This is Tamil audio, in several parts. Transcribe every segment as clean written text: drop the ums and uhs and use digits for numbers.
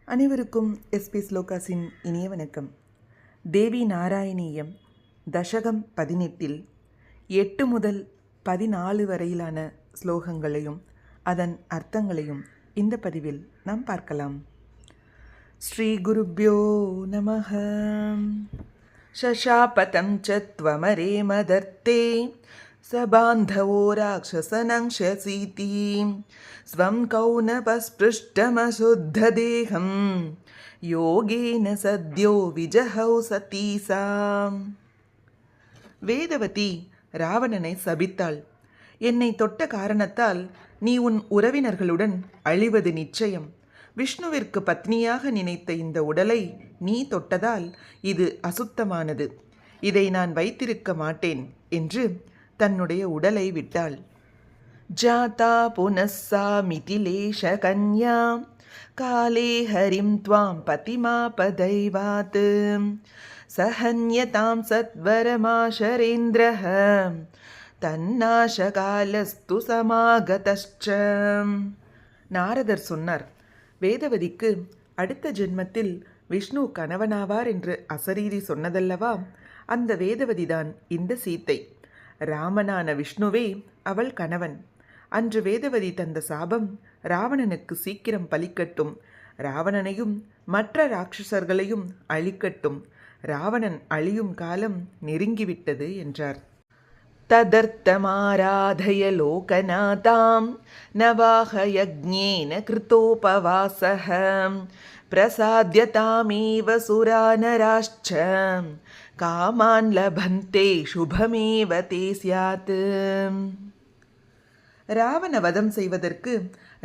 அனைவருக்கும் எஸ்பி ஸ்லோகாஸின் இனிய வணக்கம். தேவி நாராயணீயம் தசகம் 18 8 முதல் 14 வரையிலான ஸ்லோகங்களையும் அதன் அர்த்தங்களையும் இந்த பதிவில் நாம் பார்க்கலாம். ஸ்ரீ குருப்யோ நமஹ. ஷஷாபதம் ச த்வமரே மதர்த்தே சபாந்தவோ ராட்சசனங்ஷசீதி ஸ்வம் கௌனபஸ்பிருஷ்டமசுத்ததேகம் யோகேன சத்யோ விஜஹௌ சதீசாம். வேதவதி ராவணனை சபித்தாள். என்னை தொட்ட காரணத்தால் நீ உன் உறவினர்களுடன் அழிவது நிச்சயம். விஷ்ணுவிற்கு பத்னியாக நினைத்த இந்த உடலை நீ தொட்டதால் இது அசுத்தமானது. இதை நான் வைத்திருக்க மாட்டேன் என்று தன்னுடைய உடலை விட்டாள். ஜாதா புனஸ்ஸா மிதிலேஷ கன்யா காலே ஹரிம் த்வாம் பதிமாபதைவாத் சஹன்யதாம் சத்வரமாஷரேந்திரஹ தன்னாஷகாலஸ்து சமாகதஸ்ச. நாரதர் சொன்னார், வேதவதிக்கு அடுத்த ஜென்மத்தில் விஷ்ணு கணவனாவார் என்று அசரீரி சொன்னதல்லவா, அந்த வேதவதிதான் இந்த சீத்தை. ராமனான விஷ்ணுவே அவள் கணவன். அன்று வேதவதி தந்த சாபம் ராவணனுக்கு சீக்கிரம் பலிக்கட்டும், ராவணனையும் மற்ற ராட்சசர்களையும் அழிக்கட்டும். ராவணன் அழியும் காலம் நெருங்கிவிட்டது என்றார். ததர்த்தமாராதய லோகநாதாம் நவாஹ யக்ஞேன கிருதோபவாசஹ பிரசாத்யதாமேவ சுரானராஷ்ச காமான் லபந்தே சுபமேவ தே ஸ்யாத். ராவண வதம் செய்வதற்கு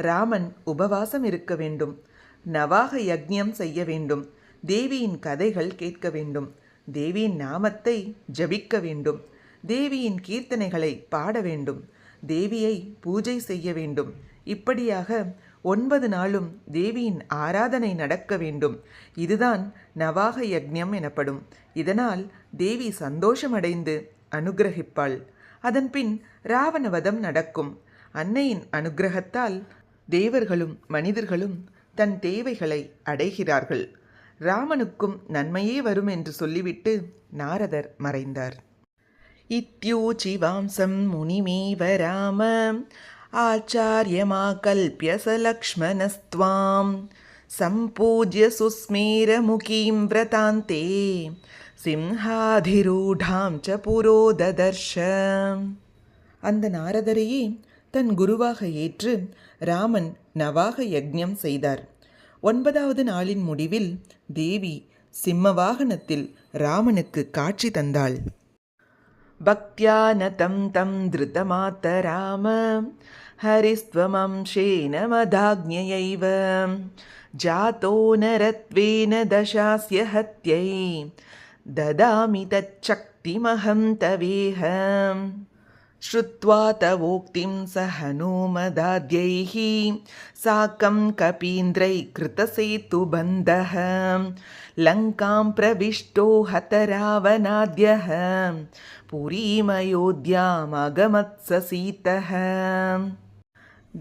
ராமன் உபவாசம் இருக்க வேண்டும், நவாக யக்ஞம் செய்ய வேண்டும், தேவியின் கதைகள் கேட்க வேண்டும், தேவியின் நாமத்தை ஜபிக்க வேண்டும், தேவியின் கீர்த்தனைகளை பாட வேண்டும், தேவியை பூஜை செய்ய வேண்டும். இப்படியாக 9 நாளும் தேவியின் ஆராதனை நடக்க வேண்டும். இதுதான் நவாக யக்ஞம் எனப்படும். இதனால் தேவி சந்தோஷமடைந்து அனுகிரகிப்பாள். அதன்பின் ராவணவதம் நடக்கும். அன்னையின் அனுகிரகத்தால் தேவர்களும் மனிதர்களும் தன் தேவைகளை அடைகிறார்கள். ராமனுக்கும் நன்மையே வரும் என்று சொல்லிவிட்டு நாரதர் மறைந்தார். இத்யூச்சி வாம்சம் முனிமேவ ராம ஆச்சார்யமாகல்ப்ய ச லக்ஷ்மணஸ்த்வாம் சம்பூஜ்ய சுஸ்மேரமுகீம் விரதாந்தே சிம்ஹாதிரூடாம் ச புரோததர்ஷ. அந்த நாரதரையே தன் குருவாக ஏற்று ராமன் நவாக யக்ஞம் செய்தார். 9வது நாளின் முடிவில் தேவி சிம்ம வாகனத்தில் ராமனுக்கு காட்சி தந்தாள். பக்தியானதம் தம் திருதமாத்தராம ஹரிஸ்த்வமம்சேன மதாக்ஞயைவ ஜாதோ நரத்வேன தசாஸ்ய ஹத்யை ததாமி தச்சக்திமஹம் தவேஹ ஸ்ருத்வா தவோக்திம் சஹனோமதாத்யைஹ சாக்கம் கபீந்திரை கிருதசேதுபந்தஹ லங்காம் பிரவிஷ்டோ ஹத ராவணாத்யஹ புரீமயோத்யாம் அகமத்ஸ சீதஹ.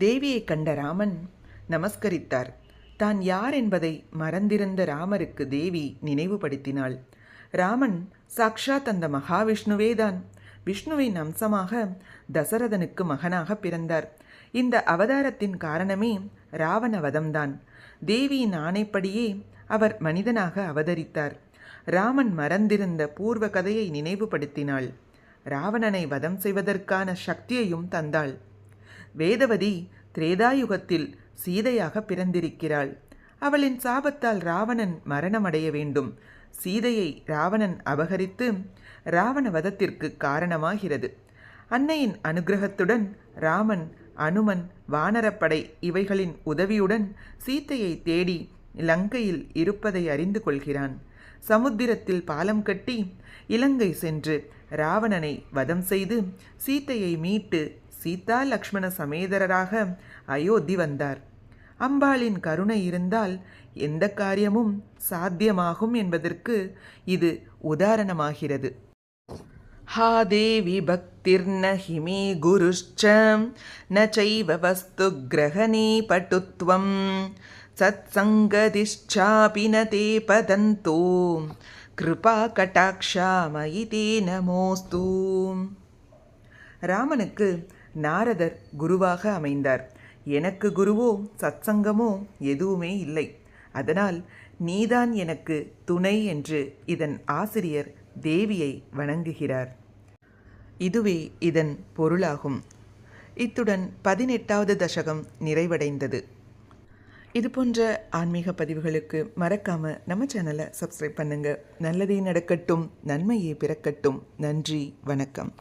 தேவியை கண்ட ராமன் நமஸ்கரித்தார். தான் யார் என்பதை மறந்திருந்த ராமருக்கு தேவி நினைவுபடுத்தினாள். ராமன் சாக்ஷாத் அந்த மகாவிஷ்ணுவேதான். விஷ்ணுவின் அம்சமாக தசரதனுக்கு மகனாக பிறந்தார். இந்த அவதாரத்தின் காரணமே ராவணவதம்தான். தேவியின் ஆணைப்படியே அவர் மனிதனாக அவதரித்தார். ராமன் மறந்திருந்த பூர்வ கதையை நினைவுபடுத்தினாள். ராவணனை வதம் செய்வதற்கான சக்தியையும் தந்தாள். வேதவதி திரேதாயுகத்தில் சீதையாக பிறந்திருக்கிறாள். அவளின் சாபத்தால் ராவணன் மரணமடைய வேண்டும். சீதையை ராவணன் அபகரித்து ராவண வதத்திற்கு காரணமாகிறது. அன்னையின் அனுகிரகத்துடன் ராமன், அனுமன், வானரப்படை இவைகளின் உதவியுடன் சீத்தையை தேடி இலங்கையில் இருப்பதை அறிந்து கொள்கிறான். சமுத்திரத்தில் பாலம் கட்டி இலங்கை சென்று ராவணனை வதம் செய்து சீத்தையை மீட்டு சீதா லக்ஷ்மண சமேதரராக அயோத்தி வந்தார். அம்பாளின் கருணை இருந்தால் எந்த காரியமும் சாத்தியமாகும் என்பதற்கு இது உதாரணமாகிறது. ஹா தேவி பக்திர்ன ஹிமே குருஷ்ச ந சைவ வஸ்து கிரகணே பட்டுத்வம் சத்சங்கதிஷ்சாபி ந தே பதந்தோ கிருபா கடாக்ஷாமயி தே நமோஸ்து. ராமனுக்கு நாரதர் குருவாக அமைந்தார். எனக்கு குருவோ சத்சங்கமோ எதுவுமே இல்லை. அதனால் நீதான் எனக்கு துணை என்று இதன் ஆசிரியர் தேவியை வணங்குகிறார். இதுவே இதன் பொருளாகும். இத்துடன் 18வது தசகம் நிறைவடைந்தது. இது போன்ற ஆன்மீக பதிவுகளுக்கு மறக்காம நம்ம சேனலை சப்ஸ்கிரைப் பண்ணுங்க. நல்லதே நடக்கட்டும், நன்மையே பிறக்கட்டும். நன்றி, வணக்கம்.